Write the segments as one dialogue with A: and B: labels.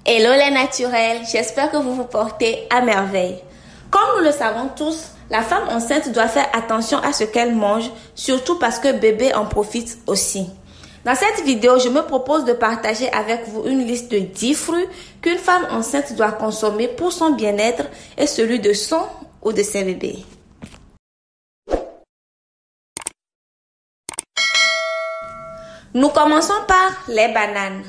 A: Hello les naturels, j'espère que vous vous portez à merveille. Comme nous le savons tous, la femme enceinte doit faire attention à ce qu'elle mange, surtout parce que bébé en profite aussi. Dans cette vidéo, je me propose de partager avec vous une liste de 10 fruits qu'une femme enceinte doit consommer pour son bien-être et celui de son ou de ses bébés. Nous commençons par les bananes.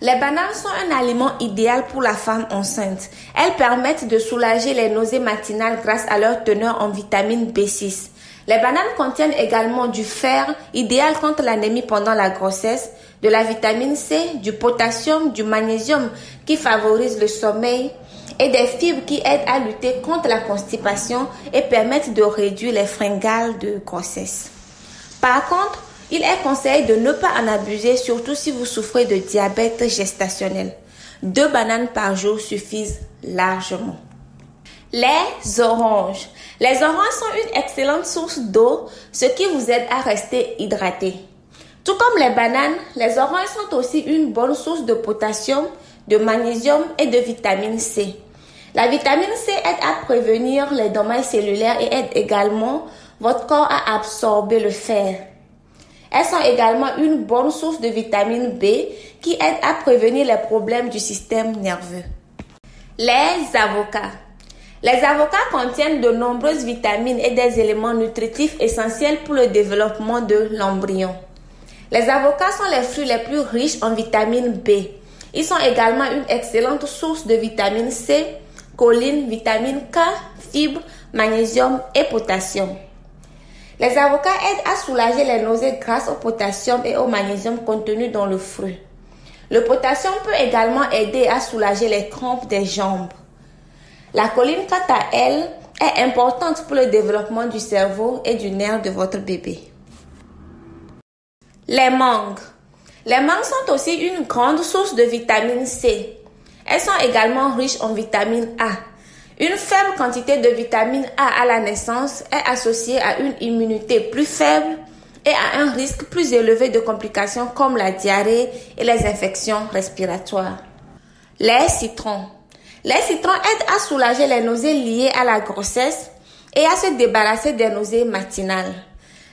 A: Les bananes sont un aliment idéal pour la femme enceinte. Elles permettent de soulager les nausées matinales grâce à leur teneur en vitamine B6. Les bananes contiennent également du fer, idéal contre l'anémie pendant la grossesse, de la vitamine C, du potassium, du magnésium qui favorise le sommeil et des fibres qui aident à lutter contre la constipation et permettent de réduire les fringales de grossesse. Par contre, il est conseillé de ne pas en abuser, surtout si vous souffrez de diabète gestationnel. 2 bananes par jour suffisent largement. Les oranges. Les oranges sont une excellente source d'eau, ce qui vous aide à rester hydraté. Tout comme les bananes, les oranges sont aussi une bonne source de potassium, de magnésium et de vitamine C. La vitamine C aide à prévenir les dommages cellulaires et aide également votre corps à absorber le fer. Elles sont également une bonne source de vitamine B qui aide à prévenir les problèmes du système nerveux. Les avocats. Les avocats contiennent de nombreuses vitamines et des éléments nutritifs essentiels pour le développement de l'embryon. Les avocats sont les fruits les plus riches en vitamine B. Ils sont également une excellente source de vitamine C, choline, vitamine K, fibres, magnésium et potassium. Les avocats aident à soulager les nausées grâce au potassium et au magnésium contenus dans le fruit. Le potassium peut également aider à soulager les crampes des jambes. La choline, quant à elle, est importante pour le développement du cerveau et du nerf de votre bébé. Les mangues. Les mangues sont aussi une grande source de vitamine C. Elles sont également riches en vitamine A. Une faible quantité de vitamine A à la naissance est associée à une immunité plus faible et à un risque plus élevé de complications comme la diarrhée et les infections respiratoires. Les citrons. Les citrons aident à soulager les nausées liées à la grossesse et à se débarrasser des nausées matinales.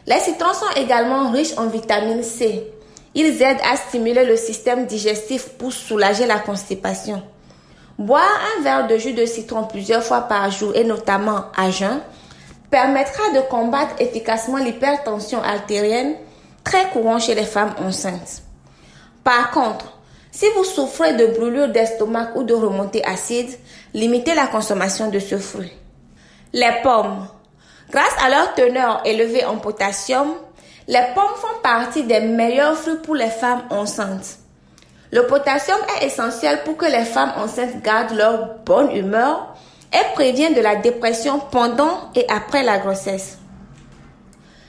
A: Les citrons sont également riches en vitamine C. Ils aident à stimuler le système digestif pour soulager la constipation. Boire un verre de jus de citron plusieurs fois par jour et notamment à jeun permettra de combattre efficacement l'hypertension artérielle, très courant chez les femmes enceintes. Par contre, si vous souffrez de brûlures d'estomac ou de remontées acides, limitez la consommation de ce fruit. Les pommes. Grâce à leur teneur élevée en potassium, les pommes font partie des meilleurs fruits pour les femmes enceintes. Le potassium est essentiel pour que les femmes enceintes gardent leur bonne humeur et prévient de la dépression pendant et après la grossesse.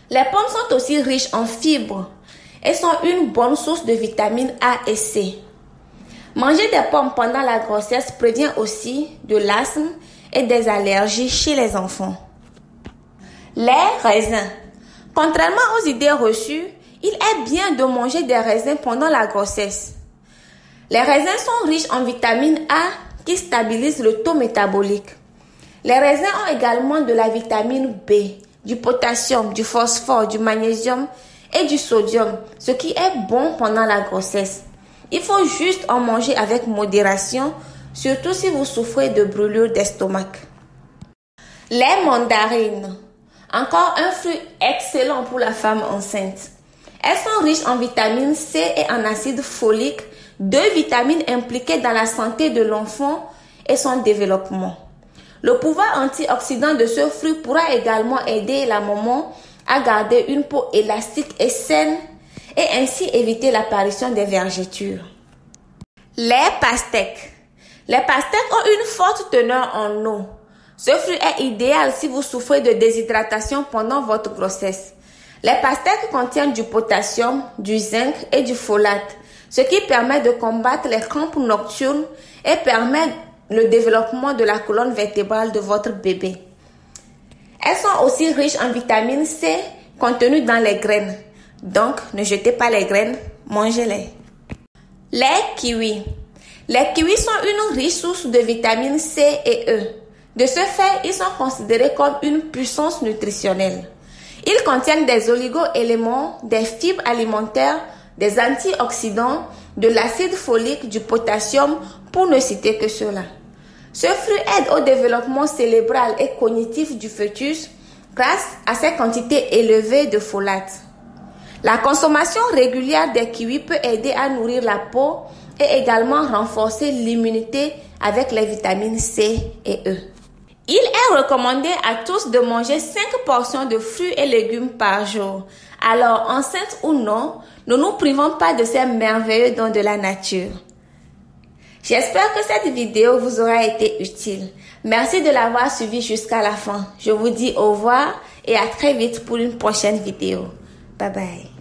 A: Les pommes sont aussi riches en fibres et sont une bonne source de vitamines A et C. Manger des pommes pendant la grossesse prévient aussi de l'asthme et des allergies chez les enfants. Les raisins. Contrairement aux idées reçues, il est bien de manger des raisins pendant la grossesse. Les raisins sont riches en vitamine A qui stabilise le taux métabolique. Les raisins ont également de la vitamine B, du potassium, du phosphore, du magnésium et du sodium, ce qui est bon pendant la grossesse. Il faut juste en manger avec modération, surtout si vous souffrez de brûlures d'estomac. Les mandarines. Encore un fruit excellent pour la femme enceinte. Elles sont riches en vitamine C et en acide folique, 2 vitamines impliquées dans la santé de l'enfant et son développement. Le pouvoir antioxydant de ce fruit pourra également aider la maman à garder une peau élastique et saine et ainsi éviter l'apparition des vergetures. Les pastèques. Les pastèques ont une forte teneur en eau. Ce fruit est idéal si vous souffrez de déshydratation pendant votre grossesse. Les pastèques contiennent du potassium, du zinc et du folate, ce qui permet de combattre les crampes nocturnes et permet le développement de la colonne vertébrale de votre bébé. Elles sont aussi riches en vitamine C contenue dans les graines. Donc, ne jetez pas les graines, mangez-les. Les kiwis. Les kiwis sont une riche source de vitamines C et E. De ce fait, ils sont considérés comme une puissance nutritionnelle. Ils contiennent des oligo-éléments, des fibres alimentaires, des antioxydants, de l'acide folique, du potassium, pour ne citer que cela. Ce fruit aide au développement cérébral et cognitif du fœtus grâce à ses quantités élevées de folate. La consommation régulière des kiwis peut aider à nourrir la peau et également renforcer l'immunité avec les vitamines C et E. Il est recommandé à tous de manger 5 portions de fruits et légumes par jour. Alors, enceintes ou non, ne nous privons pas de ces merveilleux dons de la nature. J'espère que cette vidéo vous aura été utile. Merci de l'avoir suivi jusqu'à la fin. Je vous dis au revoir et à très vite pour une prochaine vidéo. Bye bye.